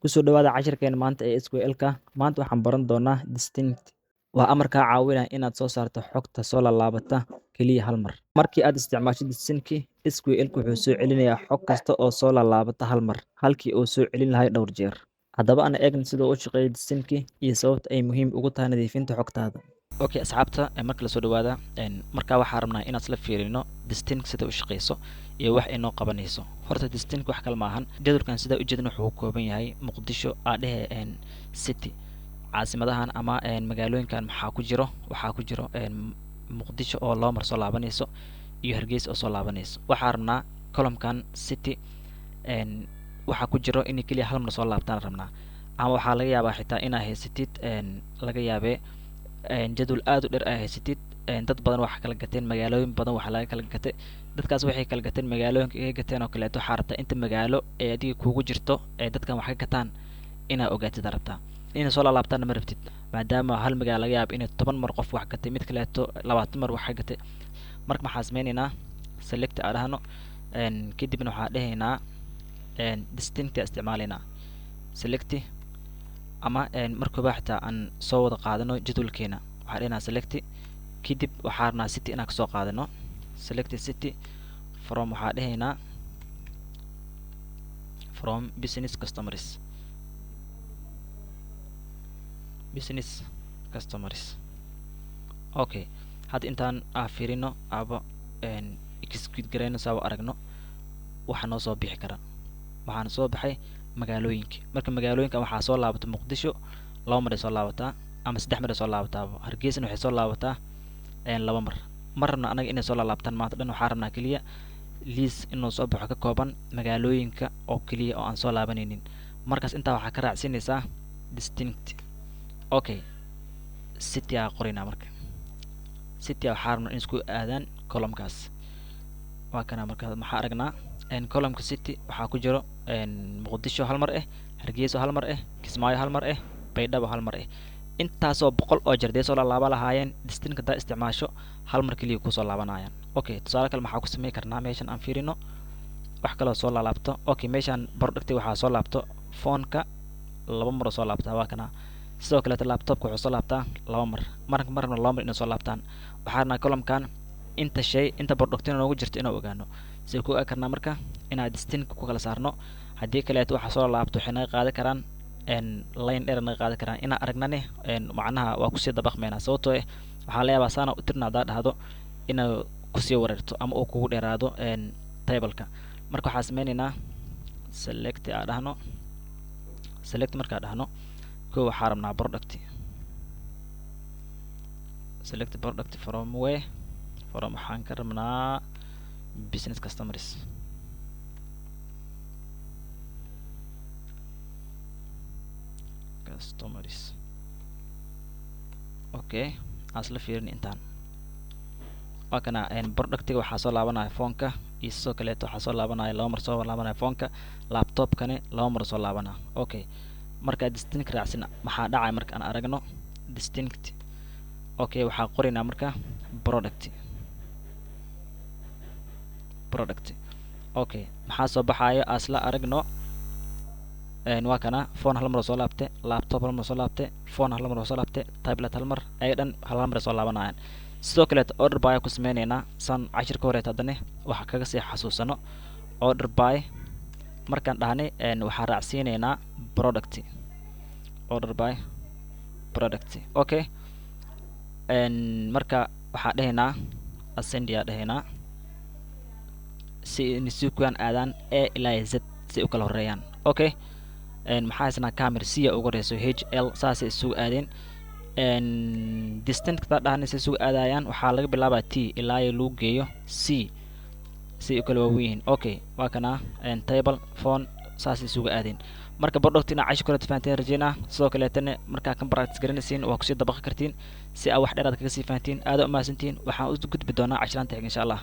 Kusoo dhawaada casharkeena maanta ee SQL-ka. Maanta waxaan baran doonaa distinct. Waa amar kaa caawinaya inaad soo saarto xogta soo laalaabata keliya hal mar. Markii aad isticmaasho distinct, SQL-ku wuxuu soo celinayaa xog kasta oo soo laalaabata hal mar, halkii uu soo celin lahaa dhowr jeer. Haddaba aan eegno sida uu u shaqeeyo distinct iyo sababta ay muhiim ugu tahay nadiifinta xogtaada. Okay, asxaabta, marka la soo dhawaada, markaa waxaan rabnaa inaan isla fiirino distinct sida u shaqeyso iyo wax ay noo qabanayso. Horta distinct wax kale maahan. Jadwalkan sida u jeedin wuxuu ka kooban yahay Muqdisho aadhe city caasimadahan ama magaalooyinkan waxaa ku jiro Muqdisho oo loo mar soo laabanayso iyo Hargeysa oo soo laabanayso. Waxaan rabnaa column-kan city waxaa ku jiro in kaliya hal mar soo laabtaan rabnaa. Ama waxaa laga yaabaa xitaa inaa haysatid laga yaabee jadwal aad u dheer ay haysatid dad badan waxa kala gateen magaalooyin badan waxa laga kala gatay dadkaas waxay kala gateen magaalooyinka ay gateen oo kaleeto waxaa rabtaa inta magaalo ee adiga kuugu jirto ee dadkan wax ka gataan inaa ogaatid rabtaa inay soo laabtaan ma rabtid maadaama hal magaalo laga yaabo inay 10 mar qof wax gatay mid kaleeto 20 mar wax ka gatay marka maxaa sameeynaa select aadahno kadibna waxaa dhahaynaa distinct isticmaalina select ama markuu baaxta aan soo wada qaadano jadwalkeena waxaan dhahaynaa select kadib waxaan rabnaa city inaan ka soo qaadano select city from waxaan dhahaynaa from business customers okay hadda intaan fiirino aba execute gareyno soo aragno waxa noo soo bixi kara waxaan soo baxay magaalooyinka marka magaalooyinka waxaa soo laabato Muqdisho 2 mar soo laabataa ama 3 mar soo laabataa Hargeysa waxay soo laabataa 2 mar marna anaga inay soo laabtaan maanta dhan waxaan rabnaa kaliya list inuu soo baxo ka kooban magaalooyinka oo kaliya oo aan soo laabanaynin markaas inta waxa ka raacsinaysaa distinct okay city qorina marka city waxaan rabnaa in isku aadaan column-kaas waa kana marka maxaa aragnaa column-ka city waxaa ku jiro Muqdisho hal mar Hargeysa hal mar Kismaayo hal mar Baydhabo hal mar intaasoo 100 oo jeer soo laaba lahaayeen distinct da isticmaasho hal mar kaliya ku soo laabanayaan okay tusaale kale maxaa ku sameey karnaa meeshan aan fiirino wax kale oo soo laabto okay meeshan product waxaa soo laabto phone-ka 2 mar soo laabta waa kana sidoo kale laptop-ka wuxuu soo laabtaa 2 mar marna 2 mar inay soo laabtaan waxaana column-kan inta product noogu jirto inaan ogaano si ku akarnaa marka inaan distinct ku kala saarno haddii kale waxa soo laabto waxay naga qaadan karaan line dheer naga qaadan karaan inaan aragnane macnaha waa ku sii dabaqmeena sababtoo waxaa la yaabaa saana u tirnaadaa dhahdo inay ku sii wareerto ama uu kugu dheeraado table-ka marka waxaa sameynaynaa select aadahno select markaa dhahno ko waxaa rabnaa product select product from where from waxaan ka rabnaa business customers okay asla fiirin intaan waa kana productiga waxaa soo laabanaya phone-ka iyo sidoo kale waxaa soo laabanaya 2 mar soo laabanaya phone-ka laptop-kane 2 mar soo laabanaya okay marka distinct raacsin maxaa dhacay marka aan aragno distinct okay waxaa qorinaa marka product okay maxaa soo baxayo asla aragno waa kana phone hal mar soo laabtay laptop hal mar soo laabtay phone hal mar soo laabtay tablet hal mar ay dhan hal mar soo laabanayaan sidoo kale order by ku sameeynaa san cashirka hore haddana waxa kaga sii xasuusano order by markaan dhahnay waxa raacsiinaynaa order by product okay marka waxa dhahaynaa ascend ya dhahaynaa si kuwan aadaan a ilaa z si u kala horeeyaan okay maxaa isna camera si ugu horeeyso hl saas isugu aadeen distinct ka dhahnay si isugu aadayaan waxaa laga bilaabaa t ilaa lagu geeyo c si u kala waaweyn okay waa kana table phone saas isugu aadeen marka product ina cash kala fahanteen rajayna sidoo kale tan marka kan practice garanaysiin waa ku sii dabaqi kartiin si aad wax dheeraad kaga sii fahantiin aad u maasantiin waxaan u gudbi doonaa casharanta insha Allah